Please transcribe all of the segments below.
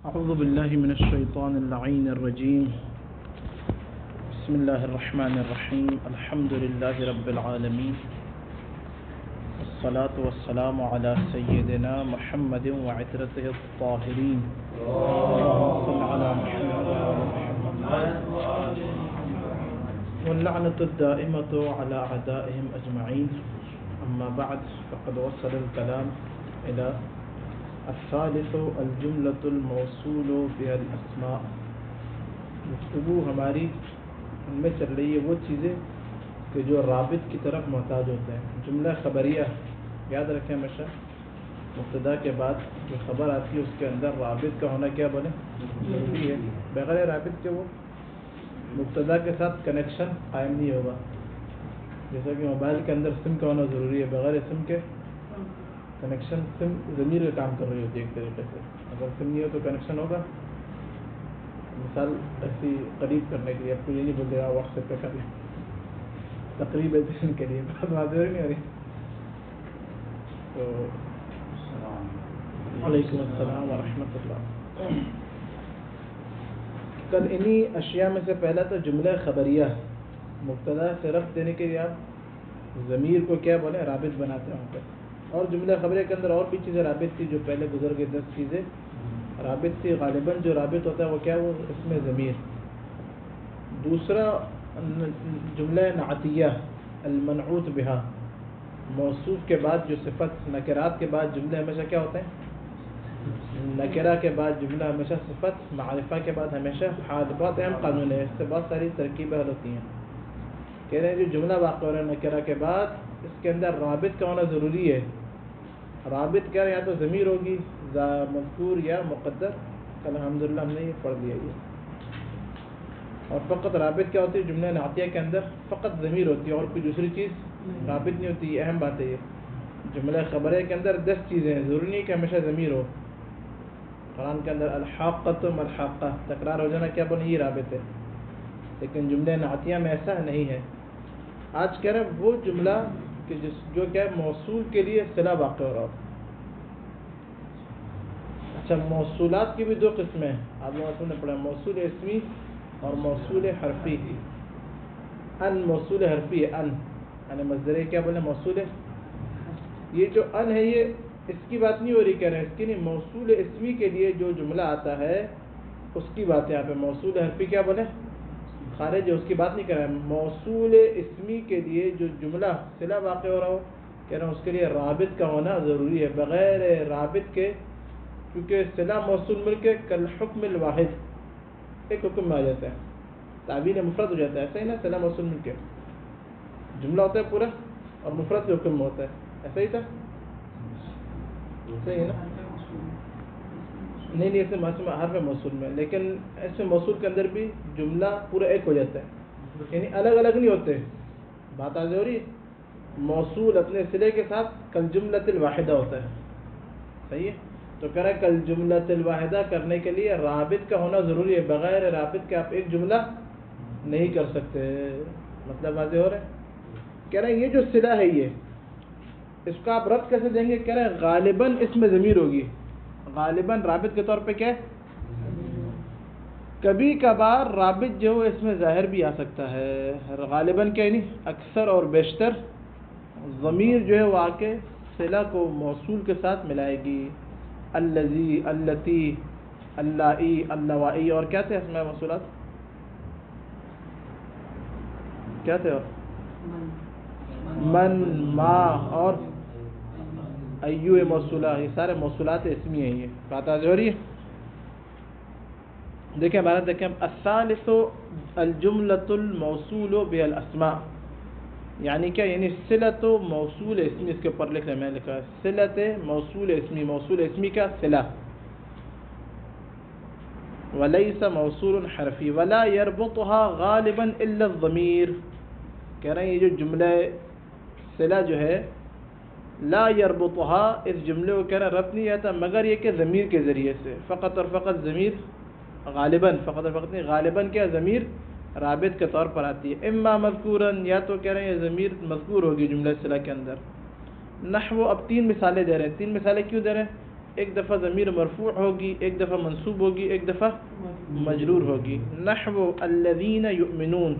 أعوذ بالله من الشيطان اللعين الرجيم. بسم الله الرحمن الرحيم. الحمد لله رب العالمين، والصلاة والسلام على سيدنا محمد وعترته الطاهرين. اللهم صل على محمد وعلى محمد. واللعنة الدائمة على أعدائهم أجمعين. أما بعد، فقد وصل الكلام إلى الثالث الجملة الموصول بها الأسماء. گفتگو ہماری ان میں چل رہی ہے وہ چیزیں کہ جو رابط کی طرف محتاج ہوتے ہیں. جملہ خبریہ یاد رکھیں ہمیشہ، مبتدا کے بعد جو خبر آتی ہے اس کے اندر رابط کا ہونا کیا بولے ضروری ہے. بغیر رابط کے وہ مبتدا کے ساتھ کنیکشن قائم نہیں ہوگا. جیسا کہ موبائل کے اندر سم کا ہونا ضروری ہے، بغیر سم کے کنیکشن سم ضمیر کا کام کر رہی ہوتی ہے ایک طریقے سے. اگر سم نہیں ہو تو کنیکشن ہوگا. مثال ایسی قریب کرنے کے لیے آپ کو یہ نہیں بولتے واٹس ایپ پہ کر لیں تقریب کے لیے، بہت واضح نہیں ہو رہی. تو وعلیکم السلام ورحمۃ اللہ. کل انہی اشیاء میں سے پہلا تو جملہ خبریہ، مبتدا سے رفع دینے کے لیے آپ ضمیر کو کیا بولیں رابط بناتے ہیں وہاں پہ. اور جملہ خبریہ کے اندر اور بھی چیزیں رابط تھی جو پہلے گزر گئی، 10 چیزیں رابط تھی. غالباً جو رابط ہوتا ہے وہ کیا، وہ اس میں ضمیر. دوسرا جملہ نعتیہ المنعوت بہا، موصوف کے بعد جو صفت، نکرات کے بعد جملے ہمیشہ کیا ہوتے ہیں، نکرہ کے بعد جملہ ہمیشہ صفت، معرفہ کے بعد ہمیشہ حال. بہت اہم قانون ہے، اس سے بہت ساری ترکیبیں حل ہوتی ہیں. کہہ رہے ہیں جو جملہ واقع ہو رہا ہے نکرہ کے بعد، اس کے اندر رابط کا ہونا ضروری ہے. رابط کیا، یا تو ضمیر ہوگی مذکور یا مقدر. کل الحمدللہ ہم نے یہ پڑھ لیا یہ. اور فقط رابط کیا ہوتی ہے جملہ نعتیہ کے اندر، فقط ضمیر ہوتی ہے اور کوئی دوسری چیز رابط نہیں ہوتی. یہ اہم بات ہے. یہ جملہ خبریہ کے اندر 10 چیزیں ہیں، ضروری نہیں کہ ہمیشہ ضمیر ہو. قرآن کے اندر الحاقۃ ملحقہ، تکرار ہو جانا کیا بولیں یہ رابط ہے. لیکن جملہ نعتیہ میں ایسا نہیں ہے. آج کہہ رہے ہیں وہ جملہ کہ جو کیا موصول کے لیے صلہ واقع ہو رہا ہو. اچھا، موصولات کی بھی 2 قسمیں ہیں. آپ لوگوں نے پڑھا موصول اسمی اور موصول حرفی. ان موصول حرفی ہے، ان مصدر کیا بولے موصول ہے. یہ جو ان ہے یہ اس کی بات نہیں ہو رہی، کہہ رہے ہیں اس کی نہیں. موصول اسمی کے لیے جو جملہ آتا ہے اس کی بات ہے یہاں پہ. موصول حرفی کیا بولے خارج ہے، اس کی بات نہیں کر رہے ہیں. موصول اسمی کے لیے جو جملہ صلہ واقع ہو رہا ہو، کہہ رہے ہیں اس کے لیے رابط کا ہونا ضروری ہے. بغیر رابط کے، کیونکہ صلہ موصول مل کے کل حکم الواحد، ایک حکم میں آ جاتا ہے، تعبیر مفرد ہو جاتا ہے. ایسا ہی نا، صلہ موصول مل کے جملہ ہوتا ہے پورا اور مفرد کے حکم میں ہوتا ہے. ایسا ہی تھا، صحیح ہے نا. نہیں ایسے حرف موصول میں، لیکن ایسے موصول کے اندر بھی جملہ پورا ایک ہو جاتا ہے، یعنی الگ الگ نہیں ہوتے. بات آج ہو رہی ہے. موصول اپنے صلے کے ساتھ کل جملۃ الواحدہ ہوتا ہے. صحیح ہے. تو کہہ رہا ہے کل جملۃ الواحدہ کرنے کے لیے رابط کا ہونا ضروری ہے. بغیر رابط کے آپ ایک جملہ نہیں کر سکتے. مطلب واضح ہو رہا ہے. کہہ رہے ہیں یہ جو صلہ ہے یہ، اس کو آپ ربط کیسے دیں گے. کہہ رہے ہیں غالباً اس میں ضمیر ہوگی. غالباً رابط کے طور پہ کیا ہے، کبھی کبھار رابط جو ہے اس میں ظاہر بھی آ سکتا ہے. غالباً کیا نہیں، اکثر اور بیشتر ضمیر جو ہے وہ آ کے صلہ کو موصول کے ساتھ ملائے گی. الذی، اللتی، اللائی، اللوائی، اور کیا تھے اسماء موصولات، کیا تھے، اور من، ما اور ایو موصولہ. یہ سارے موصولات اسمی ہیں. یہ بات آج ہو رہی ہے. دیکھیں عبارت دیکھیں. الثالث الجملۃ الموصول بالاسماء، یعنی کیا، یعنی صلۃ موصول اسمی. اس کے اوپر لکھ رہے، میں نے لکھا ہے صلۃ موصول اسمی. موصول اسمی کا صلہ. ولیس موصول حرفی ولا يربطها غالبا الا الضمیر. کہہ رہے ہیں یہ جو جملہ صلہ جو ہے، لا يربطها، اس جملے کو کہہ رہا ربط نہیں آتا مگر یہ کہ ضمیر کے ذریعے سے. فقط اور فقط ضمیر، غالباً، فقط اور فقط نہیں، غالباً کیا ضمیر رابط کے طور پر آتی ہے. اما مذکوراً، یا تو کہہ رہے ہیں یہ ضمیر مذکور ہوگی جملہ صلہ کے اندر. نحو، اب 3 مثالیں دے رہے ہیں. 3 مثالیں کیوں دے رہے ہیں، ایک دفعہ ضمیر مرفوع ہوگی، ایک دفعہ منصوب ہوگی، ایک دفعہ مجرور ہوگی. نحو الذین یؤمنون.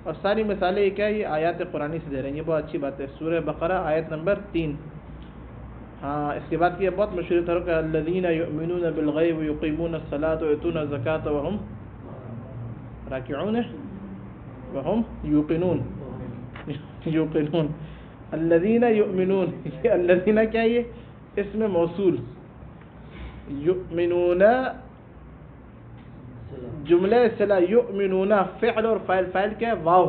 اور ساری مثالیں یہ کیا ہے؟ یہ آیات قرآنی سے دے رہے ہیں. یہ بہت اچھی بات ہے. سورہ بقرہ آیت نمبر 3. ہاں اس کے بعد کیا بہت مشہور طرح کا الذین یؤمنون بالغیب یقیمون الصلاۃ ویؤتون الزکاۃ وہم راکعون وہم یوقنون. یوقنون الذین یؤمنون. یہ الذین کیا ہے؟ یہ اسم موصول. یؤمنون جملہ صلہ، یؤمنون فعل اور فاعل. فاعل کیا ہے؟ واو.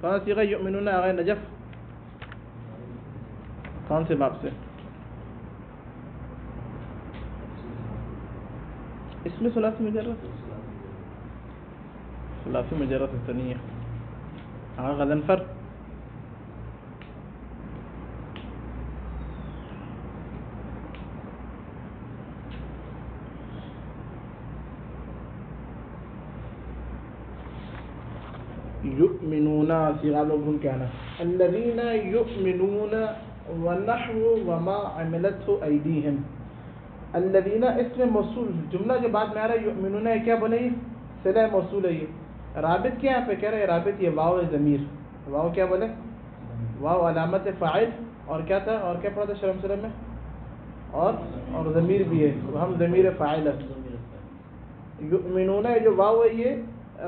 کون سی صیغہ یؤمنون آغا نجف؟ کون سے باب سے؟ اس میں ثلاثی مجرد، ثلاثی مجرد ثنیہ. ہاں غضنفر. یؤمنون صیغہ لوگوں کیا نا الذین یؤمنون ونحو وما عملته ایدیہم. الذین اسم موصول. جملہ جو بعد میں آ رہا ہے یؤمنون ہے کیا بولے؟ صلہ موصول ہے. یہ رابط کیا یہاں پہ کہہ رہے ہیں؟ رابط یہ واو ضمیر. واو کیا بولے؟ واو علامت فاعل. اور کیا تھا؟ اور کیا پڑھا تھا شرم سلم میں؟ اور ضمیر بھی ہے. ہم ضمیر فاعل ہے. یؤمنون جو واو ہے یہ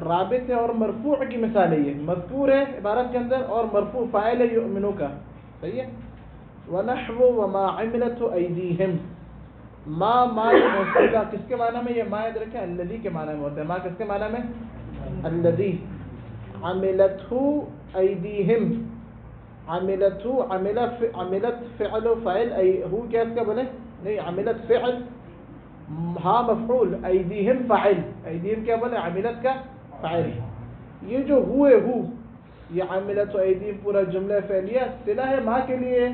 رابط ہے اور مرفوع کی مثال ہے. یہ مذکور ہے عبارت کے اندر اور مرفوع فاعل ہے یؤمنو کا. صحیح ہے. ونحو وما عملته ایدیہم. ما موصولہ کس کے معنی میں؟ یہ ما یاد رکھیں الذی کے معنی میں ہوتا ہے. ما کس کے معنی میں؟ الذی. عملته ایدیہم. عملت فعل و فاعل. ہو کیا اس کا بولے؟ نہیں عملت فعل ہاں مفعول، ایدیہم فاعل. ایدیہم کیا بولے؟ عملت کا فاعل. یہ جو ہوئے یہ عملت و ایدیہم پورا جملہ فعلیہ صلہ ہے ما کے لیے.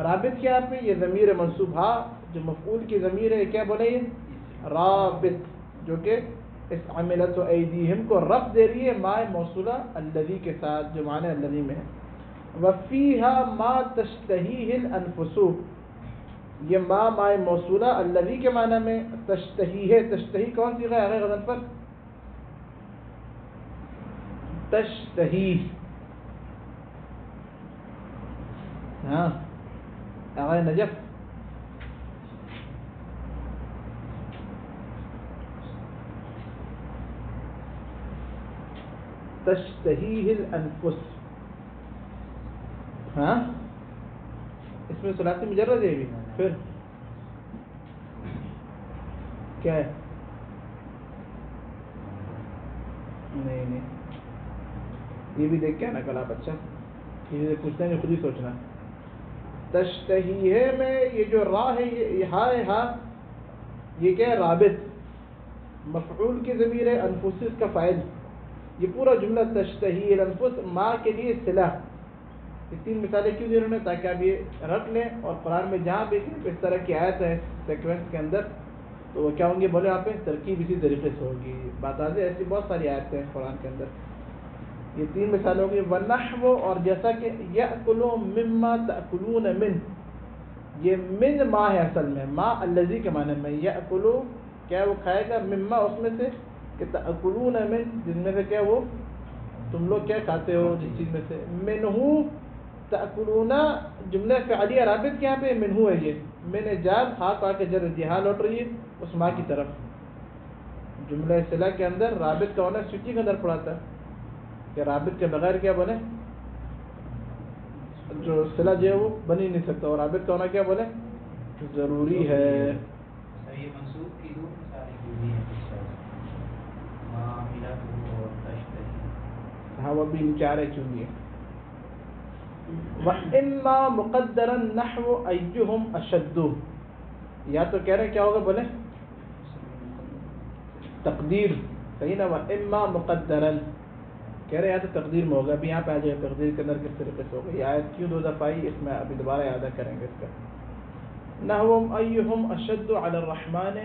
رابط کیا آپ میں؟ یہ ضمیر منصوب. ہاں جو مفعول کی ضمیر ہے کیا بولے؟ یہ رابط جو کہ اس عملت و ایدیہم کو رفع دے رہی ہے ما موصولہ الذی کے ساتھ جو معنی الذی میں ہے. وفیہا ما تشتہیہ الانفس. یہ ما موصولہ الذی کے معنی میں تشتہی ہے. تشتہی کون سی ہے؟ آگے غزل پر تشتہی. ہاں آگے نجف. تشتہیہ الانفس. ہاں اس میں ثلاثی مجرد ہے بھی. پھر کیا ہے؟ نہیں یہ بھی دیکھ کے آنا کل آپ. اچھا یہ پوچھتے ہیں خود ہی سوچنا. تشتہیہ میں یہ جو را ہے یہ ہا ہے. ہاں یہ کیا ہے؟ رابط. مفعول کی ضمیر ہے. انفس اس کا فاعل. یہ پورا جملہ تشتہی الانفس ما کے لیے صلہ. یہ تین مثالیں کیوں دے رہے ہیں؟ تاکہ آپ یہ رکھ لیں اور قرآن میں جہاں بھی اس طرح کی آیت ہے سیکوینس کے اندر تو وہ کیا ہوں گے بولے آپ ترکیب اسی طریقے سے ہوگی. بات آج ایسی بہت ساری آیتیں ہیں قرآن کے اندر. یہ تین مثالیں ہوگی. ونحو اور جیسا کہ یأکلوا مما تأکلون من. یہ من ما ہے اصل میں. ما الذی کے معنی میں. یأکلوا کیا وہ کھائے گا. مما اس میں سے کہ تأکلون من جن میں سے کیا وہ تم لوگ کیا کھاتے ہو جس چیز میں سے. منہو تأکلون جملہ فعلیہ. رابط کیا پہ منہو ہے. یہ من جار ہا کا کے جر جہاں لوٹ رہی ہے اس ماں کی طرف. جملہ صلہ کے اندر رابط کا ہونا سوچی کے اندر پڑا تھا کہ رابط کے بغیر کیا بنے جو صلہ جو ہے وہ بن ہی نہیں سکتا. اور رابط کا ہونا کیا بولے ضروری ہے. ہاں وہ بھی چار ہے چونگی. وَإِمَّا مُقَدَّرًا نَحْوُ أَيُّهُمْ أَشَدُّ. یا تو کہہ رہے ہیں کیا ہوگا بولے تقدیر. صحیح نا. وَإِمَّا مُقَدَّرًا کہہ رہے ہیں یا تو تقدیر میں ہوگا. ابھی یہاں پہ آ جائے تقدیر کے اندر کس طریقے سے ہوگا. یہ آیت کیوں دو دفعہ آئی اس میں ابھی دوبارہ یاد کریں گے اس کا. نَحْوُ أَيُّهُمْ أَشَدُّ عَلَى الرَّحْمَنِ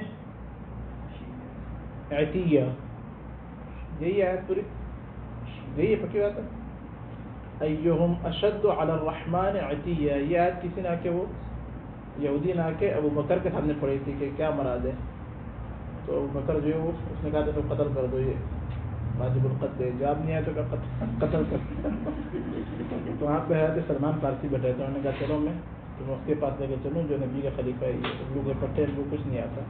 عِتِيًّا. یہی آیت پوری یہی ہے پکی بات ہے. ایہم اشد علی الرحمن عتیہ. یہ آیت کسی نے آ کے وہ یہودی نے آ کے ابو بکر کے سامنے پڑھی تھی کہ کیا مراد ہے، تو ابو بکر جو ہے وہ اس نے کہا تو قتل کر دو، یہ واجب القتل ہے، جواب نہیں آیا تو کہا قتل کر تو وہاں پہ حضرت سلمان فارسی بیٹھے تھے، انہوں نے کہا چلو میں تمہیں اس کے پاس لے کے چلوں جو نبی کا خلیفہ ہے، یہ اردو کے پٹھے ان کو کچھ نہیں آتا،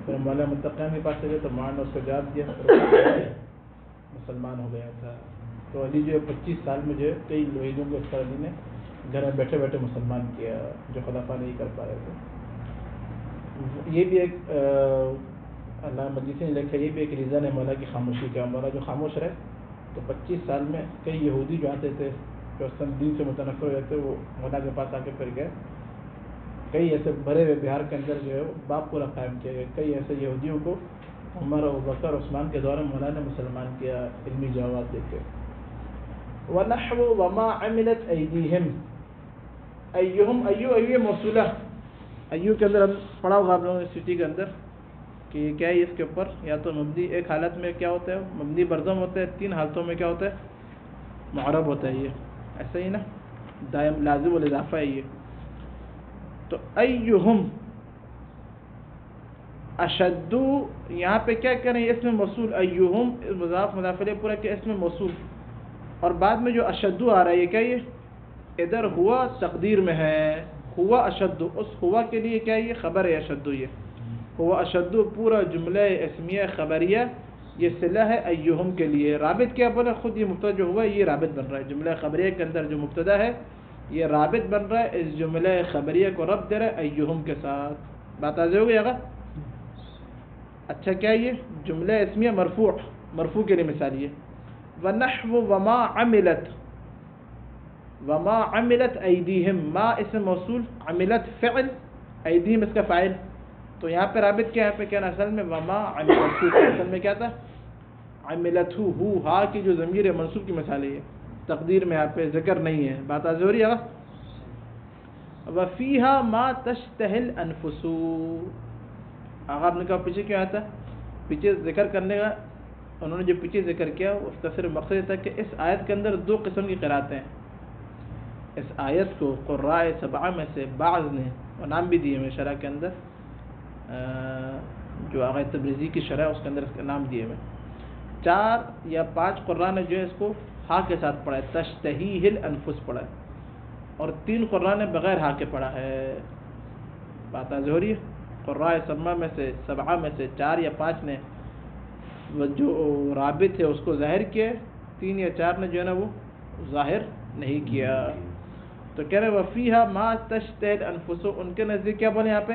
پھر مولا متقین کے پاس لے گئے تو مان نے اس کو جواب دیا، مسلمان ہو گیا تھا۔ تو علی جو ہے 25 سال میں جو ہے کئی لوہیدوں کو اس پر علی نے گھر میں بیٹھے بیٹھے مسلمان کیا جو خلافہ نہیں کر پا رہے تھے۔ یہ بھی ایک علامہ مجلسی نے لکھا، یہ بھی ایک ریزن ہے مولا کی خاموشی کا، مولا جو خاموش رہے تو 25 سال میں کئی یہودی جو آتے تھے جو دین سے متنفر ہو جاتے وہ مولا کے پاس آ کے پھر گئے، کئی ایسے بھرے ہوئے بہار کے اندر جو ہے باپ پورا قائم کیا گیا، کئی ایسے یہودیوں کو عمر و بکر عثمان کے دور میں مولا نے مسلمان کیا علمی جواب دے کے۔ وَنَحْوُ وَمَا عَمِلَتْ أَيْدِيهِمْ ایہم ایو موصولہ، ایو کے اندر پڑھا ہوگا آپ لوگوں نے سٹی کے اندر کہ یہ کیا ہے، اس کے اوپر یا تو مبنی ایک حالت میں کیا ہوتا ہے مبنی برضم ہوتا ہے، 3 حالتوں میں کیا ہوتا ہے معرب ہوتا ہے، یہ ایسا ہی نا دائم لازم والاضافہ ہے یہ۔ تو ایہم اشدو، یہاں پہ کیا کریں اس میں موصول ایہم مضاف مضاف الیہ پورا کہ اس میں موصول، اور بعد میں جو اشدو آ رہا ہے یہ کیا، یہ ادھر ہوا تقدیر میں ہے، ہوا اشدو، اس ہوا کے لیے کیا یہ خبر ہے اشدو، یہ ہوا اشدو پورا جملہ اسمیہ خبریہ یہ صلہ ہے ایہم کے لیے، رابط کیا بولا خود یہ مبتدا جو ہوا یہ رابط بن رہا ہے، جملہ خبریہ کے اندر جو مبتدا ہے یہ رابط بن رہا ہے، اس جملہ خبریہ کو ربط دے رہا ہے ایہم کے ساتھ، بات واضح ہو گئی اگر؟ اچھا کیا یہ جملہ اسمیہ مرفوع کے لیے مثال یہ وَنَحْوُ وَمَا عَمِلَتْ، وَمَا عَمِلَتْ أَيْدِيهِمْ، ما اسم موصول، عملت فعل، ایدیہم اس کا فاعل، تو یہاں پہ رابط کیا ہے، یہاں پہ کیا نا اصل میں وَمَا عَمِلَتْهُ، اصل میں کیا تھا عملتہو، ہو ہا کی جو ضمیر ہے منصوب کی مثال ہے، تقدیر میں یہاں پہ ذکر نہیں ہے، بات واضح ہو رہی ہے۔ وَفِيهَا مَا تَشْتَهِ الْأَنفُسُ، آغا آپ نے کہا پیچھے کیوں آیا تھا، پیچھے ذکر کرنے کا انہوں نے جو پیچھے ذکر کیا اس کا صرف مقصد تھا کہ اس آیت کے اندر 2 قسم کی قرأتیں ہیں، اس آیت کو قراء 7 میں سے بعض نے اور نام بھی دیے ہوئے شرح کے اندر، جو آغا تبریزی کی شرح اس کے اندر اس کا نام دیے ہوئے 4 یا 5 قراء نے جو ہے اس کو ہا کے ساتھ پڑھا ہے، تشتہیہ الانفس پڑھا ہے، اور 3 قراء نے بغیر ہا کے پڑھا ہے، بات واضح ہو رہی ہے۔ قراء 7 میں سے 4 یا 5 نے جو رابط ہے اس کو ظاہر کیا، 3 یا 4 نے جو ہے نا وہ ظاہر نہیں کیا، تو کہہ رہے وفیہا ما تشتہی الانفس، ان کے نزدیک کیا بولے یہاں پہ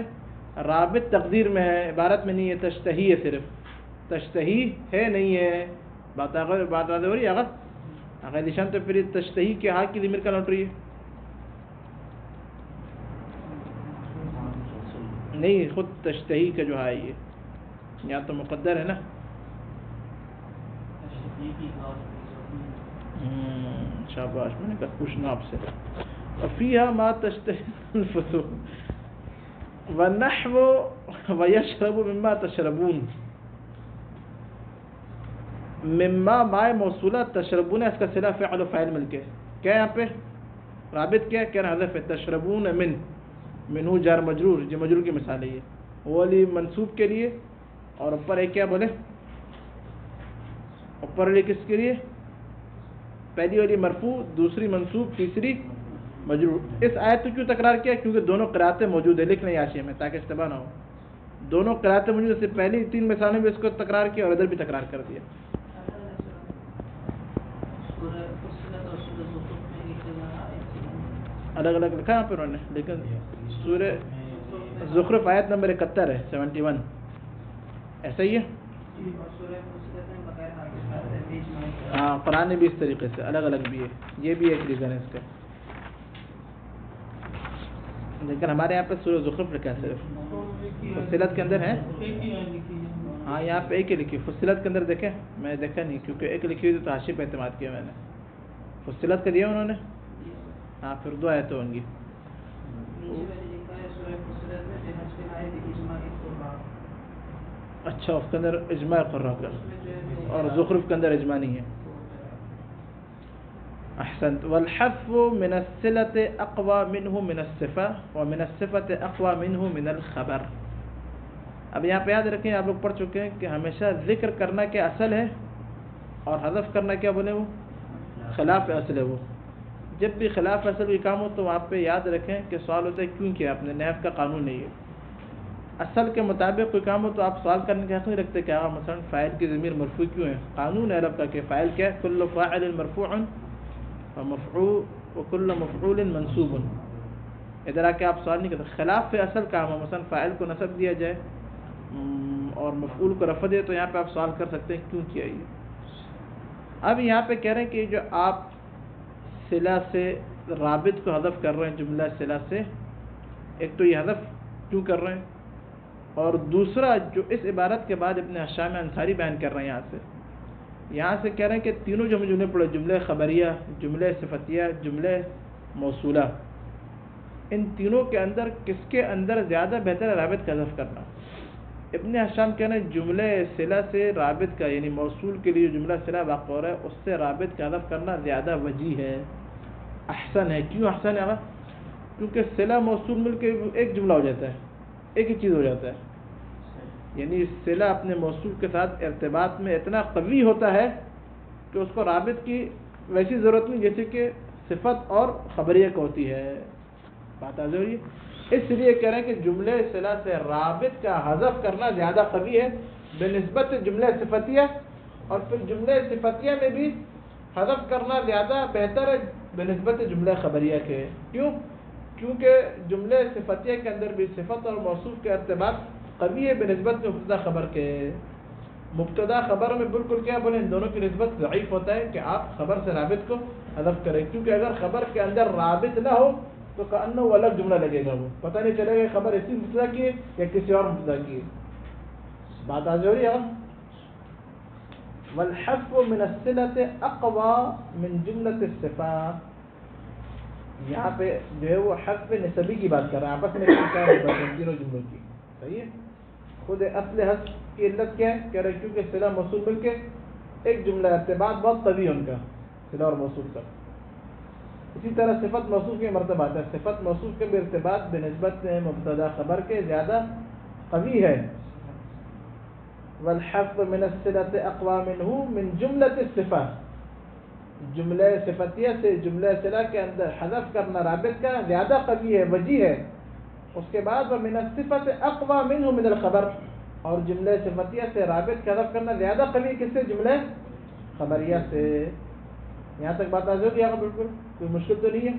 رابط تقدیر میں ہے، عبارت میں نہیں ہے، تشتہی ہے، صرف تشتہی ہے نہیں ہے، بات واضح ہو رہی ہے اگر نشان تو پھر تشتہی کے ہا کی ضمیر کا لوٹ رہی ہے، نہیں خود تشتہی کا جو ہے یہ یہاں تو مقدر ہے نا، شاباش، میں نے کہا پوچھنا آپ سے۔ وفیہا ما تشتہی الانفس وَنَحْوُ وَيَشْرَبُ مِمَّا تَشْرَبُونَ، مما مائے موصولہ تشربون اس کا صلہ فعل و فاعل مل کے کیا یہاں پہ رابط کیا کہنا حذف ہے، تشربون منہ جار مجرور، جو مجرور کی مثال ہے یہ، وہ علی منصوب کے لیے، اور اوپر ایک کیا بولے، اوپر علی کس کے لیے، پہلی والی مرفوع، دوسری منصوب، تیسری مجرور۔ اس آیت کو کیوں تکرار کیا، کیونکہ دونوں قراتیں موجود ہیں، لکھ لیں حاشیے میں تاکہ اشتباہ نہ ہو، دونوں قراتیں موجود ہیں، سے پہلی 3 مثالوں میں اس کو تکرار کیا اور ادھر بھی تکرار کر دیا۔ الگ الگ لکھا یہاں پہ انہوں نے، لیکن سورہ زخرف آیت نمبر 71 ہے، 71 ایسا ہی ہے، ہاں قرآن نے بھی اس طریقے سے الگ الگ بھی ہے، یہ بھی ایک ریزن ہے اس کا، لیکن ہمارے یہاں پہ سورہ زخرف لکھا ہے صرف، فصلت کے اندر ہے، ہاں یہاں پہ ایک ہی لکھی، فصلت کے اندر دیکھیں، میں دیکھا نہیں کیونکہ ایک لکھی ہوئی تو حاشیے پہ اعتماد کیا میں نے، فصلت کا دیا انہوں نے، ہاں پھر 2 آیتیں ہوں گی، اچھا اس کے اندر اجماع قرہ کا، اور زخرف کے اندر اجماع نہیں ہے، احسنت. والحذف من الصلة اقوى منه من الصفة ومن الصفة اقوى منه من الخبر. اب یہاں پہ یاد رکھیں، آپ لوگ پڑھ چکے ہیں کہ ہمیشہ ذکر کرنا کیا اصل ہے اور حذف کرنا کیا بولے وہ خلاف اصل ہے. وہ جب بھی خلاف اصل کوئی کام ہو تو وہاں پہ یاد رکھیں کہ سوال ہوتا ہے کیوں کیا آپ نے، نحو کا قانون نہیں ہے. اصل کے مطابق کوئی کام ہو تو آپ سوال کرنے کا حق نہیں رکھتے کہ مثلا فاعل کی ضمیر مرفوع کیوں ہے. قانون ہے عرب کا کہ فاعل کیا ہے، کل فاعل مرفوع ومفعول وکل مفعول منصوب. ادھر آ کے آپ سوال نہیں کرتے. خلاف اصل کام ہو، مثلا فاعل کو نصب دیا جائے اور مفعول کو رفع دے، تو یہاں پہ آپ سوال کر سکتے ہیں کیوں کیا یہ. اب یہاں پہ کہہ رہے ہیں کہ جو آپ صلہ سے رابط کو حذف کر رہے ہیں، جملہ صلہ سے، ایک تو یہ حذف کیوں کر رہے ہیں، اور دوسرا جو اس عبارت کے بعد ابن ہشام انصاری بیان کر رہے ہیں یہاں سے کہہ رہے ہیں کہ تینوں جو ہم جملے پڑھے، جملے خبریہ، جملے صفتیہ، جملے موصولہ، ان تینوں کے اندر کس کے اندر زیادہ بہتر ہے رابط کا حذف کرنا. ابن ہشام کہہ رہے ہیں جملے صلہ سے رابط کا، یعنی موصول کے لیے جملہ صلہ واقع ہو رہا ہے، اس سے رابط کا حذف کرنا زیادہ وجیح ہے، احسن ہے. کیوں احسن ہے؟ کیونکہ صلہ موصول مل کے ایک جملہ ہو جاتا ہے، ایک ہی چیز ہو جاتا ہے. یعنی صلہ اپنے موصول کے ساتھ ارتباط میں اتنا قوی ہوتا ہے کہ اس کو رابط کی ویسی ضرورت نہیں جیسے کہ صفت اور خبریہ کو ہوتی ہے. بات آ رہی ہے. اس لیے کہہ رہے ہیں کہ جملے صلہ سے رابط کا حذف کرنا زیادہ قوی ہے بنسبت جملے صفتیہ، اور پھر جملے صفتیہ میں بھی حذف کرنا زیادہ بہتر ہے بنسبت جملے خبریہ کے. کیوں؟ کیونکہ جملے صفتیہ کے اندر بھی صفت اور موصوف کے ارتباط قوی ہے بنسبت مبتدا خبر کے. مبتدا خبر میں بالکل کیا بولے، ان دونوں کی نسبت ضعیف ہوتا ہے کہ آپ خبر سے رابط کو حذف کریں، کیونکہ اگر خبر کے اندر رابط نہ ہو تو کأنہ وہ الگ جملہ لگے گا، وہ پتہ نہیں چلے گا خبر اسی مبتدا کی ہے یا کسی اور مبتدا کی ہے. بات آ رہی ہے. والحذف من الصلة اقوى من جملة الصفات. یہاں پہ جو ہے وہ حذف نسبی کی بات کر رہا ہے، آپس میں کیا ہے تینوں جملوں کی. صحیح ہے. خود اصل حذف کی علت کیا ہے؟ کہہ رہے کیونکہ صلہ موصول مل کے ایک جملہ ارتباط بہت قوی ہے ان کا، صلہ اور موصول کا. اسی طرح صفت موصوف کے مرتبہ آتا ہے، صفت موصوف کے بھی ارتباط بنسبت مبتدا خبر کے زیادہ قوی ہے. والحذف من الصلة اقوى منه من جملة الصفة. جملے صفتیہ سے جملے صلہ کے اندر حذف کرنا رابط کا زیادہ قوی ہے، وجیح ہے. اس کے بعد ومن الصفة اقوى منه من الخبر، اور جملے صفتیہ سے رابط کا حذف کرنا زیادہ قوی کس سے؟ جملے خبریہ سے. یہاں تک بات آ جائے گی بالکل، کوئی مشکل تو نہیں ہے.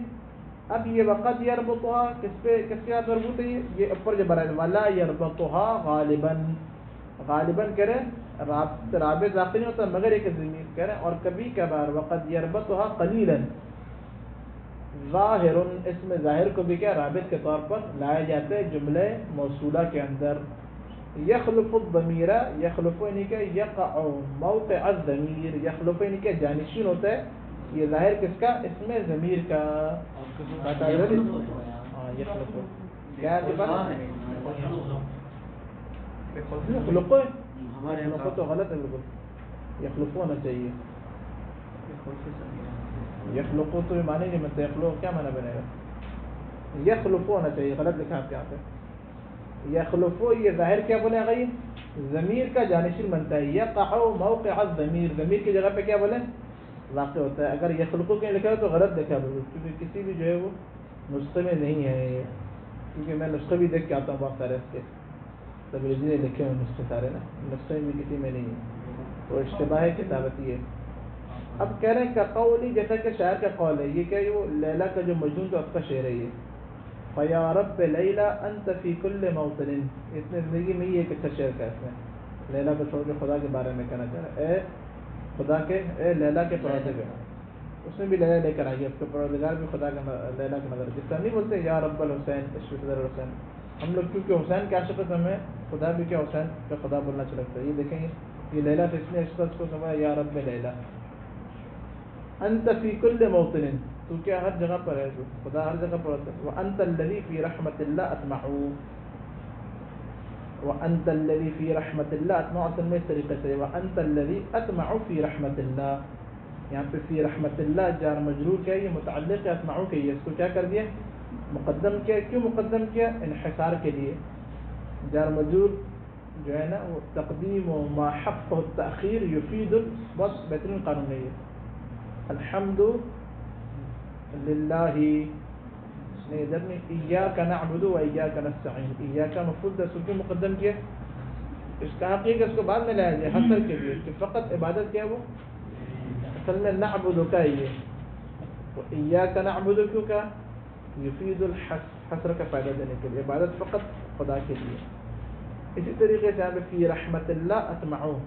اب یہ وقت یربطها کس کے ساتھ مربوط ہے؟ یہ اوپر جو برائے ولا یربطها غالباً. غالباً کہہ رہے رابط واقع نہیں ہوتا مگر ایک ضمیر کہہ رہے ہیں، اور کبھی کبھار وقد یربطها قلیلا ظاہر، اس میں ظاہر کو بھی کیا رابط کے طور پر لائے جاتے ہیں جملے موصولہ کے اندر. یخلف الضمیر، یخلف یعنی کہ یقع موقع الضمیر، یخلف یعنی کہ جانشین ہوتا ہے. یہ ظاہر کس کا؟ اس میں ضمیر کا. بتا رہے ہاں یخلف کیا ہے؟ یخلقو ہے تو غلط ہے بالکل، یخلقو ہونا چاہیے. یخلقو تو معنی نہیں بنتا، یخلق کیا معنی بنے گا؟ یخلقو ہونا چاہیے، غلط لکھا آپ کے یہاں پہ. یخلقو یہ ظاہر کیا بولے گا؟ ضمیر کا جانشین بنتا ہے. یقع موقع الضمیر، ضمیر کی جگہ پہ کیا بولے؟ واقع ہوتا ہے. اگر یخلقو کے لکھا ہے تو غلط لکھا ہے، کیونکہ کسی بھی جو ہے وہ نسخے میں نہیں ہے. کیونکہ میں نسخے بھی دیکھ کے آتا ہوں بہت سارے اس کے، تبریزی نے لکھے ہوئے نسخے سارے نا، نسخے بھی کسی میں نہیں ہے، تو اشتباہ کتابتی ہے. اب کہہ رہے ہیں کہ قولی، جیسا کہ شاعر کا قول ہے، یہ کہ وہ لیلا کا جو مجنون کا اس کا شعر ہے یہ. فَيَا رَبِّ لَيْلَا أَنْتَ فِي كُلِّ مَوْطِنٍ. اس نے زندگی میں یہ ایک اچھا شعر کا اس میں لیلا کو چھوڑ کے خدا کے بارے میں کہنا چاہ رہا ہے. اے خدا کے، اے لیلا کے پروردگار. اس میں بھی لیلا لے کر آئیے، اس کے پروردگار بھی خدا کا لیلا کا نظر. جس طرح نہیں بولتے یا رب الحسین اشفِ صدر حسین، ہم لوگ کیونکہ حسین کے عاشق ہمیں خدا بھی کیا حسین کا خدا بولنا اچھا لگتا ہے. یہ دیکھیں گے یہ لیلا تو اس نے اس کو سمجھا یا رب لیلا. انت فی کل موطن، تو کیا ہر جگہ پر ہے، خدا ہر جگہ پر ہوتا ہے. وانت الذی فی رحمت اللہ اطمع، وانت الذی فی رحمت اللہ اطمع، اصل میں اس طریقے سے وانت الذی اطمع فی رحمت اللہ. یہاں پہ فی رحمت اللہ جار مجرور کیا، یہ متعلق اسمعو کے، اس کو کیا کر دیا، مقدم کیا. کیوں مقدم کیا؟ انحصار کے لیے. جار مجرور جو ہے نا وہ تقدیم و ما حقہ التأخیر یفید بہت بہترین قانون ہے یہ. الحمد للہ نے ادھر میں ایاک نعبد و ایاک نستعین، ایاک مفعول تھا، سو کیوں مقدم کیا؟ اس کا حق یہ کہ اس کو بعد میں لایا جائے حصر کے لیے کہ فقط عبادت کیا وہ اصل میں نعبد کا ہی ہے. تو ایاک نعبد کیوں کا یفید الحصر کا فائدہ دینے کے لیے، عبادت فقط خدا کے لیے. اسی طریقے سے یہاں پہ فی رحمت اللہ اطمعو،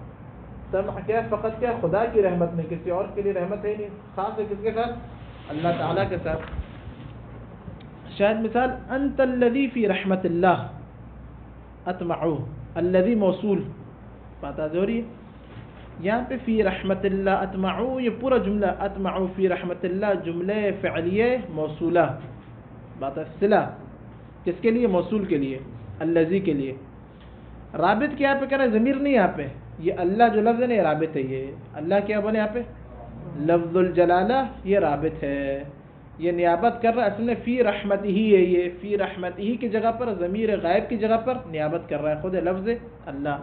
طمع کیا فقط کیا خدا کی رحمت میں، کسی اور کے لیے رحمت ہے نہیں، خاص ہے کس کے ساتھ؟ اللہ تعالیٰ کے ساتھ. شاید مثال انت الذی فی رحمت اللہ اطمعو، الذی موصول، بات آ رہی ہے. یہاں پہ فی رحمت اللہ اطمعو، یہ پورا جملہ اطمعو فی رحمت اللہ جملہ فعلیہ موصولہ، بات صلہ کس کے لیے؟ موصول کے لیے، الذی کے لیے. رابط کیا پہ کہنا ضمیر نہیں، یہاں پہ یہ اللہ جو لفظ ہے نا یہ رابط ہے. یہ اللہ کیا بولے یہاں پہ لفظ الجلالہ، یہ رابط ہے، یہ نیابت کر رہا ہے اصل میں فی رحمت ہی ہے. یہ فی رحمت ہی کی جگہ پر ضمیر غائب کی جگہ پر نیابت کر رہا ہے، خود لفظ اللہ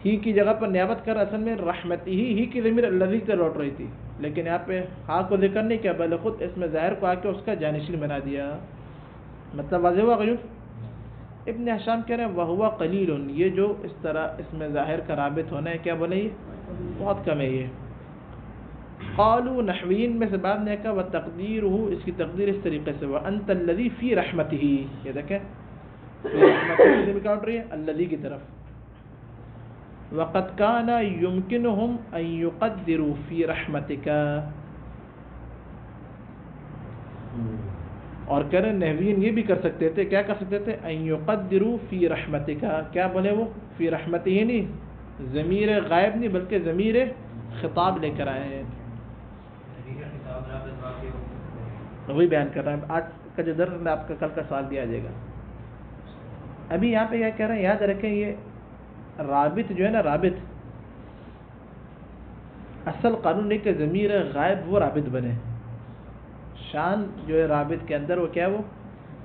ہی کی جگہ پر نیابت کر رہا ہے. اصل میں رحمت ہی کی ضمیر الذی سے لوٹ رہی تھی، لیکن یہاں پہ ہاں کو ذکر نہیں کیا بلکہ خود اس میں ظاہر کو آ کے اس کا جانشین بنا دیا. مطلب واضح ہوا غیوب؟ ابن حشام کہہ رہے ہیں وَهُوَ قلیل، یہ جو اس طرح اس میں ظاہر کا رابط ہونا ہے کیا بولے یہ بہت کم ہے. یہ قالوا نحوین میں سے بعد نے کہا وتقدیرہ، اس کی تقدیر اس طریقے سے وَأَنْتَ الَّذِي فِي رَحْمَتِهِ، یہ دیکھیں فی رحمتہ سے نکال رہی ہے الذی کی طرف. وَقَدْ كَانَ يُمْكِنُهُمْ أَن يُقَدِّرُوا فِي رَحْمَتِكَ، اور کہہ رہے نحوین یہ بھی کر سکتے تھے، کیا کر سکتے تھے؟ ان یقدروا فی رحمتک، کیا بولے وہ فی رحمتہ نہیں، ضمیر غائب نہیں بلکہ ضمیر خطاب لے کر آئے ہیں. وہی بیان کر رہا ہے. آج کا جو درس میں آپ کا کل کا سوال دیا جائے گا. ابھی یہاں پہ کیا کہہ رہے ہیں، یاد رکھیں یہ رابط جو ہے نا، رابط اصل قانون نہیں کہ ضمیر غائب وہ رابط بنے. شان جو ہے رابط کے اندر وہ کیا، وہ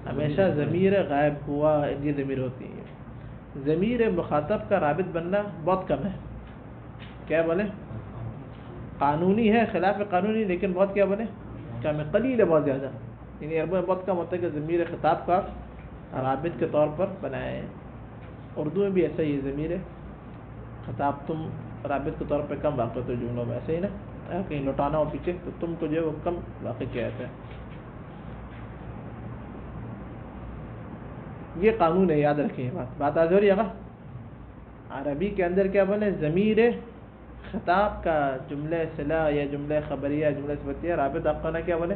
ہمیشہ ضمیر غائب ہوا یہ ضمیر ہوتی ہے. ضمیر مخاطب کا رابط بننا بہت کم ہے، کیا بولے قانونی ہے، خلاف قانونی لیکن بہت کیا بولے کم ہے، قلیل ہے بہت زیادہ. یعنی عربوں میں بہت کم ہوتا ہے کہ ضمیر خطاب کا رابط کے طور پر بنائے. اردو میں بھی ایسا ہی ہے، ضمیر خطاب تم رابط کے طور پہ کم واقع ہوتے جملوں میں، ایسے ہی نا، کہیں لوٹانا ہو پیچھے تو تم کو جو ہے وہ کم واقع کیا جاتا ہے. یہ قانون ہے، یاد رکھیں بات آ رہی ہے. عربی کے اندر کیا بولے ضمیر خطاب کا جملہ صلہ یا جملہ خبریہ جملہ صفتیہ رابط آپ کا نا کیا بولے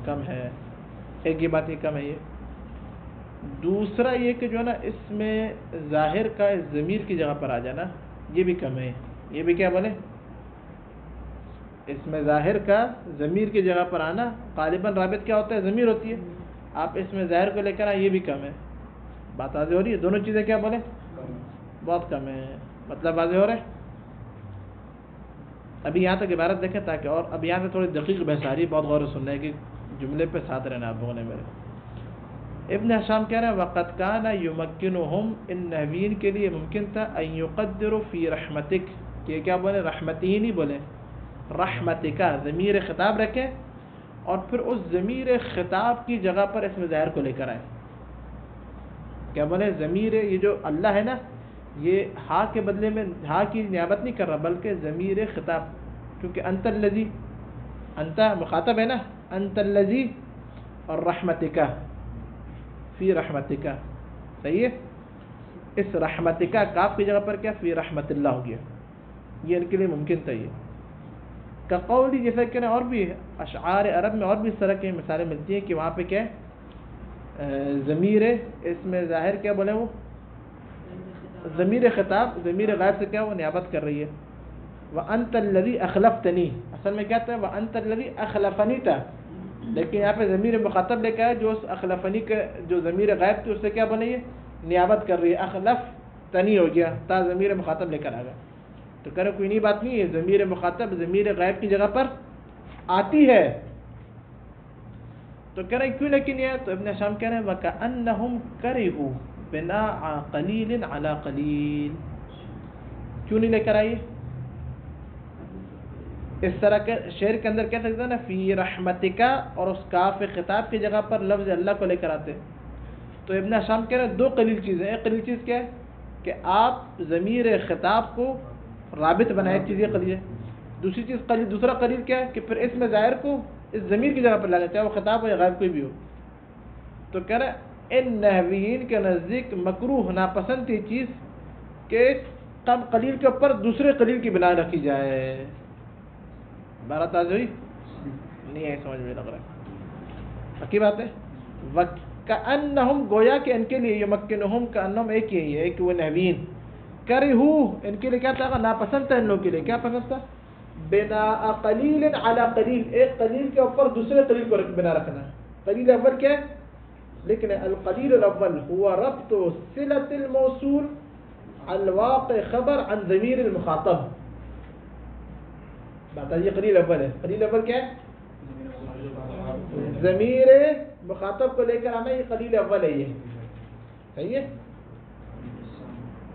کم ہے. ایک یہ بات یہ کم ہے. یہ دوسرا یہ کہ جو ہے نا اس میں ظاہر کا ضمیر کی جگہ پر آ جانا یہ بھی کم ہے. یہ بھی کیا بولے اس میں ظاہر کا ضمیر کی جگہ پر آنا، غالباً رابط کیا ہوتا ہے ضمیر ہوتی ہے، آپ اس میں ظاہر کو لے کر آئیں یہ بھی کم ہے. بات واضح ہو رہی ہے؟ دونوں چیزیں کیا بولے بہت کم ہے. مطلب واضح ہو رہا ہے؟ ابھی یہاں تک عبارت دیکھیں تاکہ، اور اب یہاں سے تھوڑی دقیق بحث آ رہی ہے، بہت غور سے سننا ہے کہ جملے پہ ساتھ رہنا آپ لوگوں نے میرے. ابن حشام کہہ رہے ہیں وقت کان یمکنہم، ان نحوین کے لیے ممکن تھا ان یقدروا فی رحمتک، کہ کیا بولے رحمتی نہیں بولے رحمتک، ضمیر خطاب رکھیں اور پھر اس ضمیر خطاب کی جگہ پر اس میں ظاہر کو لے کر آئیں. کیا بولے ضمیر یہ جو اللہ ہے نا، یہ ہا کے بدلے میں ہا کی نیابت نہیں کر رہا بلکہ ضمیر خطاب، کیونکہ انت الذی، انت مخاطب ہے نا، انت الذی اور رحمتک فی رحمتک، صحیح ہے. اس رحمتک کاف کی جگہ پر کیا فی رحمت اللہ ہو گیا. یہ ان کے لیے ممکن تھا. یہ کا قولی جیسا کہ اور بھی اشعار عرب میں اور بھی اس طرح کی مثالیں ملتی ہیں کہ وہاں پہ کیا ہے ضمیر اس میں ظاہر کیا بولے وہ ضمیر خطاب ضمیر غائب سے کیا وہ نیابت کر رہی ہے. وَأَنْتَ الَّذِي أَخْلَفْتَنِي، اصل میں کیا تھا وَأَنْتَ الَّذِي أَخْلَفَنِي تھا، لیکن یہاں پہ ضمیر مخاطب لے کے آیا جو اس اخلفنی کے جو ضمیر غائب تھی اس سے کیا بنے یہ نیابت کر رہی ہے. اخلف تنی ہو گیا، تا ضمیر مخاطب لے کر آ گیا. تو کہہ رہے کوئی نئی بات نہیں ہے، ضمیر مخاطب ضمیر غائب کی جگہ پر آتی ہے. تو کہہ رہے کیوں لیکن یہ؟ تو ابن ہشام کہہ رہے ہیں وَكَأَنَّهُمْ كَرِهُوا بِنَاءَ قَلِيلٍ عَلَى قَلِيلٍ. کیوں نہیں لے کر آئیے؟ اس طرح کے شعر کے اندر کہہ سکتے ہیں نا فی رحمتک، اور اس کاف خطاب کی جگہ پر لفظ اللہ کو لے کر آتے. تو ابن ہشام کہہ رہے ہیں دو قلیل چیزیں. ایک قلیل چیز کیا ہے کہ آپ ضمیر خطاب کو رابط بنائے، چیز یہ قلیل ہے. دوسری چیز قلیل، دوسرا قلیل کیا ہے کہ پھر اس میں ظاہر کو اس ضمیر کی جگہ پر لانا، چاہے وہ خطاب ہو یا غائب کوئی بھی ہو. تو کہہ رہے ہیں ان نحویین کے نزدیک مکروہ ناپسند تھی چیز کہ کم قلیل کے اوپر دوسرے قلیل کی بنا رکھی جائے. بارہ تاز ہوئی نہیں ہے، سمجھ میں لگ رہا ہے پکی بات ہے. وَكَأَنَّهُمْ گویا کہ ان کے لیے یمکنہم کأنہم ایک ہی ہے، ایک وہ نحوین کرہو ان کے لیے کیا تھا؟ ناپسند تھا ان لوگوں کے لیے. کیا پسند تھا؟ بنا قلیل علی قلیل، ایک قلیل کے اوپر دوسرے قلیل کو بنا رکھنا. قلیل اول کیا ہے؟ لیکن القلیل الاول هو ربط صلۃ الموصول الواقع خبر عن ضمیر المخاطب. بات یہ قلیل اول ہے. قلیل اول کیا ہے؟ ضمیر مخاطب کو لے کر آنا، یہ قلیل اول ہے. یہ صحیح ہے.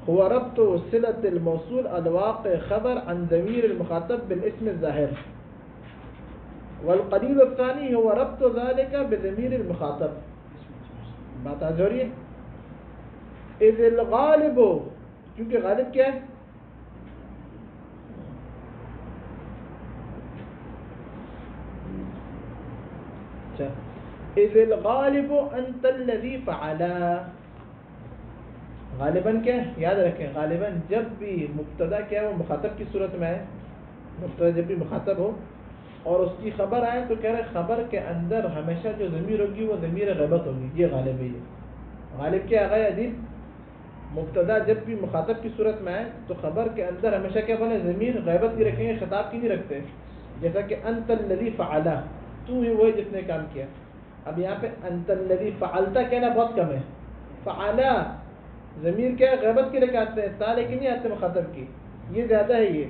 هو ربط صلة الموصول الواقع خبر عن ضمير المخاطب بالاسم الظاهر، والقليل الثاني هو ربط ذلك بضمير المخاطب. بات آ رہی ہے. اذ الغالب، کیونکہ غالب کیا ہے؟ اچھا، اذ الغالب انت الذي فعلا. غالباً کیا ہے؟ یاد رکھیں غالباً جب بھی مبتدا کیا ہے وہ مخاطب کی صورت میں ہے. مبتدا جب بھی مخاطب ہو اور اس کی خبر آئے تو کہہ رہے خبر کے اندر ہمیشہ جو ضمیر ہوگی وہ ضمیر غیبت ہوگی. یہ غالب ہے. یہ غالب کیا ہے عزیز؟ مبتدا جب بھی مخاطب کی صورت میں آئے تو خبر کے اندر ہمیشہ کیا بولے؟ ضمیر غیبت کی رکھیں گے، خطاب کی نہیں رکھتے. جیسا کہ انت الذی فعلا، تو ہی وہی جس نے کام کیا. اب یہاں پہ انت الذی فعلتا کہنا بہت کم ہے. فعلا ضمیر کیا ہے؟ غیبت کے لے کے آتے ہیں، تا لیکن نہیں آتے مخاطب کی، یہ زیادہ ہے. یہ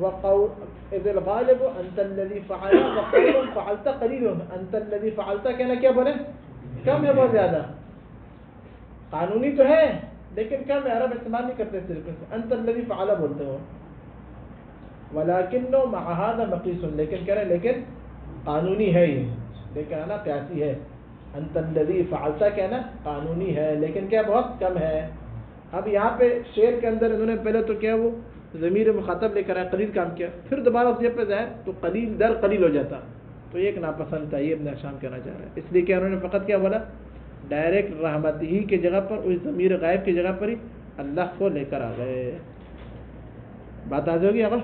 وقول اذ الغالب انت الذي فعل وقول فعلت قليل. انت الذي فعلت کہنا کیا بولے؟ کم ہے، بہت زیادہ. قانونی تو ہے لیکن کم ہے، عرب استعمال نہیں کرتے صرف انت الذي فعل بولتے ہو. ولكنه مع هذا مقيس، لیکن کہہ رہے لیکن قانونی ہے یہ، لیکن انا قیاسی ہے. انت الذی فعلتا کہنا قانونی ہے لیکن کیا بہت کم ہے. اب یہاں پہ شعر کے اندر انہوں نے پہلے تو کیا وہ ضمیر مخاطب لے کر آئے، قلیل کام کیا، پھر دوبارہ اس پہ ظاہر تو قلیل در قلیل ہو جاتا. تو یہ ایک ناپسند تھا. یہ ابن ہشام کہنا چاہ رہا ہے. اس لیے کہ انہوں نے فقط کیا بولا؟ ڈائریکٹ رحمت ہی کی جگہ پر، اس ضمیر غائب کی جگہ پر ہی اللہ کو لے کر آ گئے. بات آ جائے گی اگر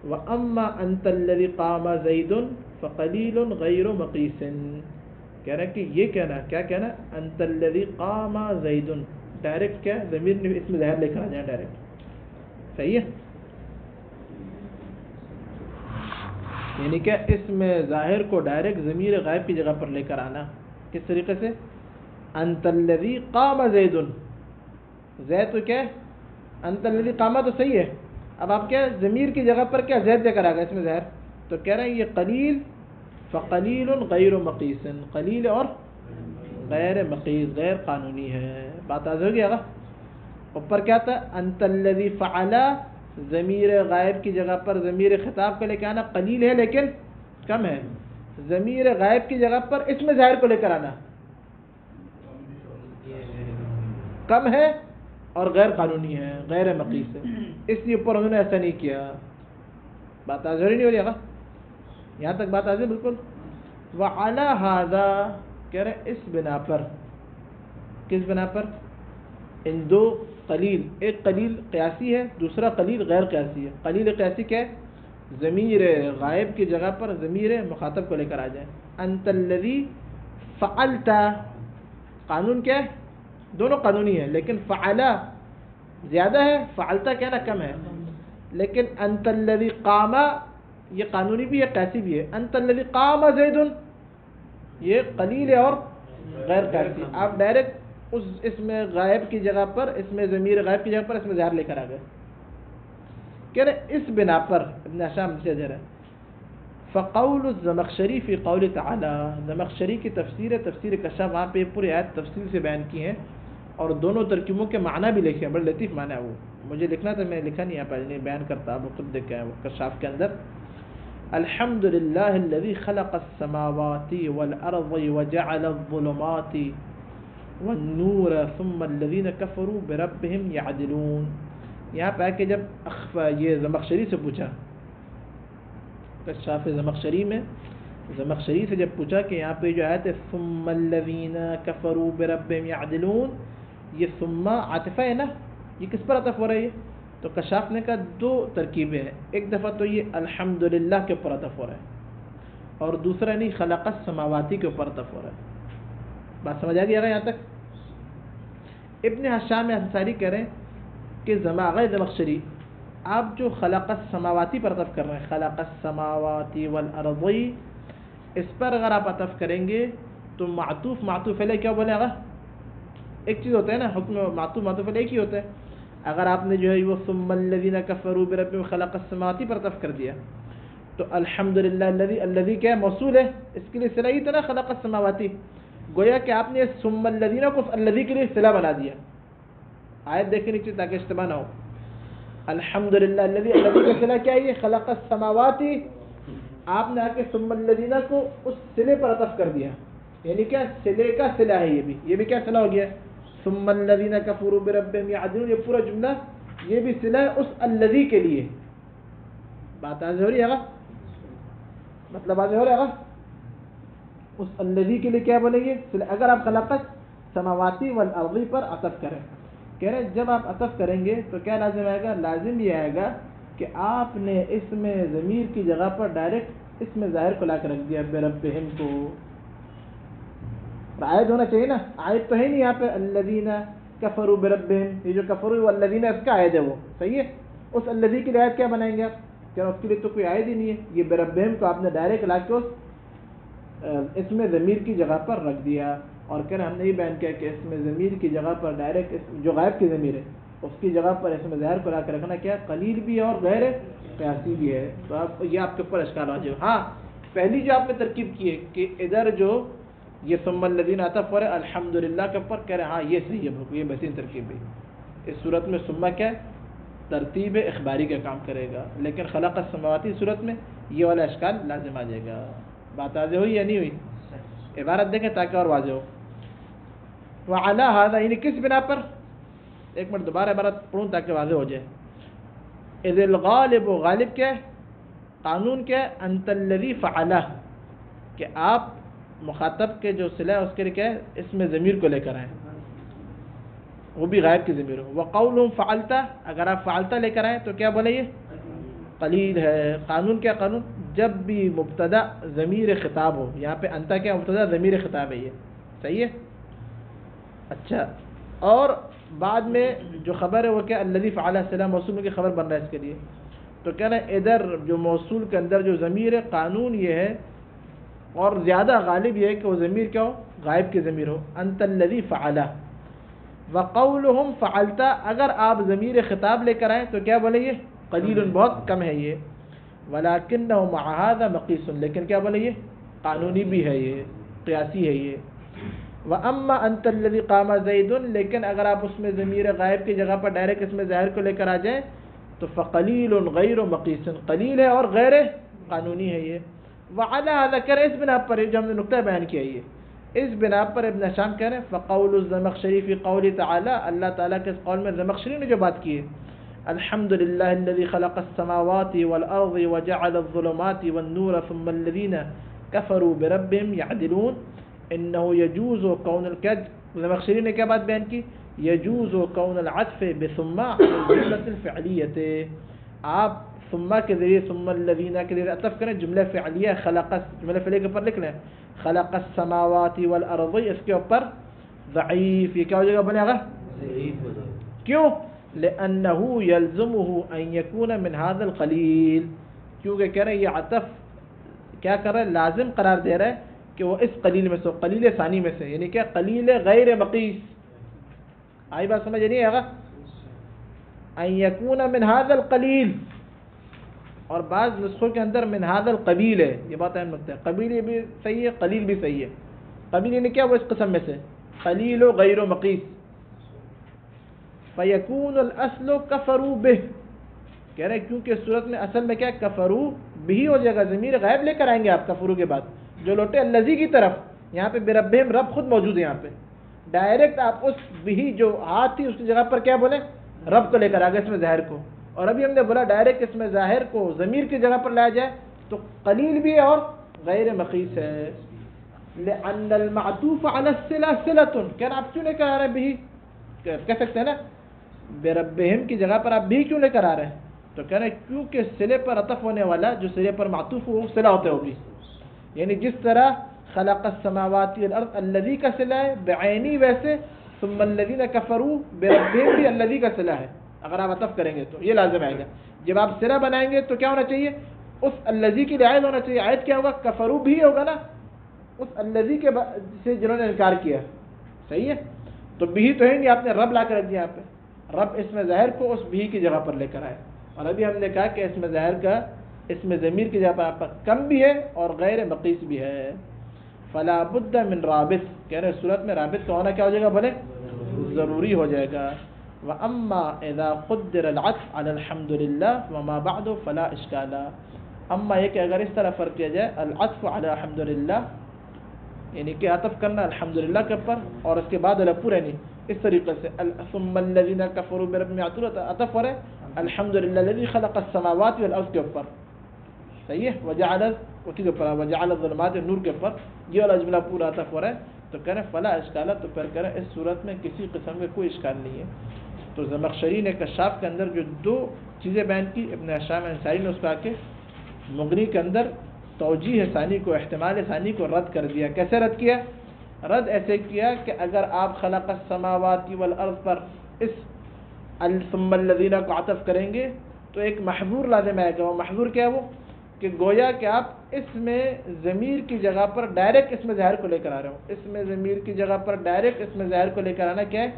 وَأَمَّا أَنْتَ الَّذِي قَامَ زَيْدٌ فَقَلِيلٌ غَيْرُ مَقِيسٍ. کہہ رہا ہے کہ یہ کہنا کیا کہنا؟ انت الذی قام زید، ڈائریکٹ کیا ضمیر نے اس میں ظاہر لے کر آ جائے ڈائریکٹ. صحیح ہے. یعنی کہ اس میں ظاہر کو ڈائریکٹ ضمیر غائب کی جگہ پر لے کر آنا. کس طریقے سے؟ انت الذی قام زید، زید تو کیا ہے؟ انت الذی قام تو صحیح ہے. اب آپ کیا ضمیر کی جگہ پر کیا زید لے کر آ گئے اس میں ظاہر. تو کہہ رہے ہیں یہ قلیل فقلیل غیر مقیس، قلیل اور غیر مقیس، غیر قانونی ہے. بات آ ہوگی آگا. اوپر کیا تھا؟ انت الذی فعلا، ضمیر غائب کی جگہ پر ضمیر خطاب کو لے کے آنا قلیل ہے لیکن کم ہے. ضمیر غائب کی جگہ پر اس میں ظاہر کو لے کر آنا کم ہے اور غیر قانونی ہے، غیر مقیس ہے. اس لیے اوپر انہوں نے ایسا نہیں کیا. بات آ نہیں ہو رہی آگا؟ یہاں تک بات آ جائے بالکل. وعلی ھذا، کہہ رہے اس بنا پر. کس بنا پر؟ ان دو قلیل، ایک قلیل قیاسی ہے، دوسرا قلیل غیر قیاسی ہے. قلیل قیاسی کیا ہے؟ ضمیر غائب کی جگہ پر ضمیر مخاطب کو لے کر آ جائے. انت الذی فعلت، قانون کیا ہے؟ دونوں قانونی ہے لیکن فعلا زیادہ ہے، فعلتا کہنا کم ہے. لیکن انت الذی قام یہ قانونی بھی ہے، قیاسی بھی ہے. انت الذی قام زید یہ قلیل ہے اور غیر قیاسی. آپ ڈائریکٹ اس میں غائب کی جگہ پر، اس میں ضمیر غائب کی جگہ پر اس میں ظاہر لے کر آ گئے. کہہ رہے اس بنا پر ابن ہشام سے دے رہے فقول الزمخشری فی قول تعالی، زمخشری کی تفسیر ہے تفسیر کشف، وہاں پہ پوری آیت تفصیل سے بیان کی ہیں اور دونوں ترکیبوں کے معنی بھی لکھے ہیں، بڑے لطیف معنی ہے وہ، مجھے لکھنا تھا میں لکھا نہیں یہاں پر، نہیں بیان کرتا، آپ خود دیکھ کے آئے وہ کشاف کے اندر. الحمد للہ الذی خلق السماوات والارض وجعل الظلمات والنور ثم الذین کفروا بربهم یعدلون. یہاں پہ کہ جب یہ زمخشری سے پوچھا، کشاف زمخشری میں زمخشری سے جب پوچھا کہ یہاں پہ جو آیت ہے ثم الذین کفروا بربهم یعدلون، یہ ثم عاطفہ ہے نا، یہ کس پر عطف ہو رہا ہے؟ یہ تو کشاف نے کہا دو ترکیبیں ہیں، ایک دفعہ تو یہ الحمدللہ کے اوپر عطف ہو رہا ہے اور دوسرا نہیں خلق السماواتی کے اوپر عطف ہو رہا ہے. بات سمجھ آ گئی یہاں تک؟ ابن ہشام انصاری کہہ رہے ہیں کہ زمخشری آپ جو خلق السماواتی پر عطف کر رہے ہیں، خلق السماواتی والارض، اس پر اگر آپ عطف کریں گے تو معطوف علیہ کیا بولے گا؟ ایک چیز ہوتا ہے نا، حکم معطوف علیہ ایک ہی ہوتا ہے. اگر آپ نے جو ہے وہ ثم الذین کفروا بربهم خلق السماواتی پر عطف کر دیا تو الحمدللہ الذی کیا ہے؟ موصول ہے، اس کے لیے صلہ ہی تھا نا خلق السماواتی، گویا کہ آپ نے ثم الذین کو الذی کے لیے صلہ بنا دیا. آیت دیکھیں نیچے تاکہ اشتباہ نہ ہو. الحمدللہ الذی کا صلہ کیا ہے؟ یہ خلق السماواتی، آپ نے آ کے ثم الذین کو اس صلے پر عطف کر دیا، یعنی کیا صلے کا صلہ ہے، یہ بھی کیا صلہ ہو گیا؟ ثم الذین کفروا بربهم یعدلون، یہ پورا جملہ یہ بھی صلہ ہے اس الذی کے لیے. بات واضح ہو رہی ہے؟ مطلب واضح ہو رہا ہے؟ اس الذی کے لیے کیا بولیں گے؟ اگر آپ خلق السماواتی والارض پر عطف کریں، کہہ رہے جب آپ عطف کریں گے تو کیا لازم آئے گا؟ لازم یہ آئے گا کہ آپ نے اس میں ضمیر کی جگہ پر ڈائریکٹ اس میں ظاہر کو لا کر رکھ دیا بربہم کو. عائد ہونا چاہیے نا، عائد تو ہے نہیں یہاں پہ الذین کفروا بربہم، یہ جو کفروا والذین اس کا عائد ہے وہ صحیح ہے. اس الذی کی عائد کیا بنائیں گے آپ؟ کیا اس کے لیے تو کوئی عائد ہی نہیں ہے. یہ بربہم کو آپ نے ڈائریکٹ لا کے اس میں ضمیر کی جگہ پر رکھ دیا. اور کہنا ہم نے یہ بیان کیا کہ اس میں ضمیر کی جگہ پر ڈائریکٹ جو غائب کی ضمیر ہے اس کی جگہ پر اس میں ظاہر کو لا کے رکھنا کیا قلیل بھی ہے اور غیر قیاسی بھی ہے. تو آپ یہ آپ کے اوپر اشکال آ جائے. ہاں پہلی جو آپ نے ترکیب کی ہے کہ ادھر جو یہ ثم الذین عطف پر الحمدللہ کے اوپر کہہ رہے ہیں، ہاں یہ صحیح ہے، یہ بہترین ترکیب ہے. اس صورت میں ثم کیا ہے؟ ترتیب اخباری کا کام کرے گا، لیکن خلق السماواتی صورت میں یہ والا اشکال لازم آ جائے گا. بات واضح ہوئی یا نہیں ہوئی؟ عبارت دیکھیں تاکہ اور واضح ہو. وعلی ھذا، یعنی کس بنا پر؟ ایک منٹ دوبارہ عبارت پڑھوں تاکہ واضح ہو جائے. اذ الغالب، غالب کیا ہے؟ قانون کیا ہے؟ انت الذی فعلہ، کہ آپ مخاطب کے جو صلہ ہے اس کے لیے کیا ہے؟ اس میں ضمیر کو لے کر آئیں، وہ بھی غائب کی ضمیر ہو. وقولہم فعلتا، اگر آپ فعلتا لے کر آئیں تو کیا بولے؟ یہ قلیل ہے. قانون کیا قانون؟ جب بھی مبتدا ضمیر خطاب ہو، یہاں پہ انتا کیا مبتدا ضمیر خطاب ہے، یہ صحیح ہے. اچھا، اور بعد میں جو خبر ہے وہ کیا الذی فعل السلام موصول کی خبر بن رہا ہے اس کے لیے. تو کہنا ہے ادھر جو موصول کے اندر جو ضمیر ہے قانون یہ ہے اور زیادہ غالب یہ ہے کہ وہ ضمیر کیا ہو؟ غائب کی ضمیر ہو. انت الذی فعلہ. وقولہم فعلتا، اگر آپ ضمیر خطاب لے کر آئیں تو کیا بولے؟ یہ قلیل، بہت کم ہے یہ. ولکنہ مع ھذا مقیس، لیکن کیا بولے؟ یہ قانونی بھی ہے، یہ قیاسی ہے یہ. واما انت الذی قام زید، لیکن اگر آپ اس میں ضمیر غائب کی جگہ پر ڈائریکٹ اس میں ظاہر کو لے کر آ جائیں تو فقلیل غیر مقیس، قلیل ہے اور غیر قانونی ہے یہ. وعلی ھذا، کرے اس بنا پر جو ہم نے نقطہ بیان کیا ہے، اس بنا پر ابن ہشام کہہ رہے ہیں فقول الزمخشری فی قول تعالی، اللہ تعالیٰ کے اس قول میں زمخشری نے جو بات کی ہے الحمدللہ الذی خلق السماوات والارض وجعل الظلمات والنور ثم الذین کفروا بربهم یعدلون انه یجوز کون زمخشری نے کیا بات بیان کی؟ یجوز کون العطف بثم علی الجملۃ الفعلیۃ، آپ ثم کے ذریعے ثم الذین کے ذریعے عطف کریں جملہ فعلیہ خلق، جملہ فعلیہ کے اوپر لکھ لیں خلق السماوات والارض، اس کے اوپر ضعیف، یہ کیا ہو جائے گا؟ بنے گا ضعیف. کیوں؟ لأنه يلزمه ان يكون من هذا القلیل، کیونکہ کہہ رہے ہیں یہ عطف کیا کر رہا ہے؟ لازم قرار دے رہا ہے کہ وہ اس قلیل میں سے، قلیل ثانی میں سے، یعنی کیا قلیل غیر مقیس. آئی بات سمجھ نہیں آگا؟ ان يكون من هذا القلیل، اور بعض نسخوں کے اندر من هذا القبیل ہے. یہ بات اہم نقطہ ہے. قبیل بھی صحیح ہے, قلیل بھی صحیح ہے. قبیل یعنی کیا, وہ اس قسم میں سے قلیل و غیر و مقیس. فیکون الاصل کفروا به, کہہ رہے ہیں کیونکہ صورت میں اصل میں کیا کفروا بھی ہو جائے گا, ضمیر غائب لے کر آئیں گے آپ کفروا کے بعد, جو لوٹے الذی کی طرف. یہاں پہ بربہم رب خود موجود ہے, یہاں پہ ڈائریکٹ آپ اس بھی جو ہاتھ تھی اس کی جگہ پر کیا بولے, رب کو لے کر آ گئے اس میں ظاہر کو. اور ابھی ہم نے بولا ڈائریکٹ اس میں ظاہر کو ضمیر کی جگہ پر لایا جائے تو قلیل بھی ہے اور غیر مقیس ہے. لأن المعطوف على الصلة صلة, کیا آپ کیوں لے کر آ رہے ہیں بھی, کہہ سکتے ہیں نا بربہم کی جگہ پر آپ بھی کیوں لے کر آ رہے ہیں, تو کہہ رہے ہیں کیونکہ صلے پر عطف ہونے والا جو صلے پر معطوف ہو وہ صلہ ہوتا ہے وہ بھی. یعنی جس طرح خلق السماوات والارض الذی کا صلہ ہے بعینی, ویسے ثم الذین کفروا بربہم بھی الذی کا صلہ ہے. اگر آپ عطف کریں گے تو یہ لازم آئے گا. جب آپ صلہ بنائیں گے تو کیا ہونا چاہیے, اس الذی کی عائد ہونا چاہیے. عائد کیا ہوگا, کفروا بھی ہوگا نا, اس الذی کے سے جنہوں نے انکار کیا. صحیح ہے, تو بھی تو ہے نہیں, آپ نے رب لا کر رکھ دیا. یہاں پہ رب اس میں ظاہر کو اس بھی کی جگہ پر لے کر آئے. اور ابھی ہم نے کہا کہ اس میں ظاہر کا اس میں ضمیر کی جگہ پر آپ پر کم بھی ہے اور غیر مقیس بھی ہے. فلا بد من رابط, کہہ رہے صورت میں رابط کا ہونا کیا ہو جائے گا, بولے ضروری ہو جائے گا. وَأَمَّا إِذَا قُدِّرَ الْعَطْفُ عَلَى الْحَمْدُ لِلَّهِ وَمَا بَعْدُ فَلَا إِشْكَالَ. اما یہ کہ اگر اس طرح فرق کیا جائے العطف علی الحمد للہ, یعنی کہ عطف کرنا الحمدللہ کے اوپر اور اس کے بعد پورا نہیں, اس طریقے سے ثم الذین کفروا بربہم عطف ہو رہے الحمدللہ الذی خلق السماوات والارض کے اوپر. صحیح ہے, وجعل وجعل الظلمات نور کے اوپر یہ والا جملہ پورا عطف ہو رہا ہے. تو کہہ رہے فلا اشکالہ, تو پھر کہہ رہے اس صورت میں کسی قسم کا کوئی اشکال نہیں ہے. تو زمخشری نے کشاف کے اندر جو دو چیزیں بیان کی, ابن ہشام انصاری نے اس کو آ کے مغنی کے اندر توجیہ ثانی کو, احتمال ثانی کو رد کر دیا. کیسے رد کیا, رد ایسے کیا کہ اگر آپ خلق السماوات والارض پر اس ثم الذین کو عطف کریں گے تو ایک محظور لازم آئے گا. وہ محظور کیا ہے, وہ کہ گویا کہ آپ اس میں ضمیر کی جگہ پر ڈائریکٹ اس میں ظاہر کو لے کر آ رہے ہو. اس میں ضمیر کی جگہ پر ڈائریکٹ اس میں ظاہر کو لے کر آنا کیا ہے,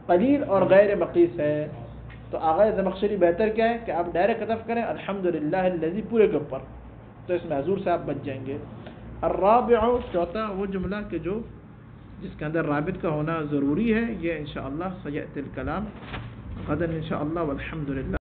قلیل اور غیر مقیس ہے. تو آغا زمخشری بہتر کیا ہے کہ آپ ڈائریکٹ عطف کریں الحمدللہ الذی پورے کے اوپر, تو اس محظور سے آپ بچ جائیں گے. الرابع, چوتھا وہ جملہ کہ جو جس کے اندر رابط کا ہونا ضروری ہے, یہ انشاءاللہ سیأتی الکلام غدا انشاءاللہ, والحمدللہ.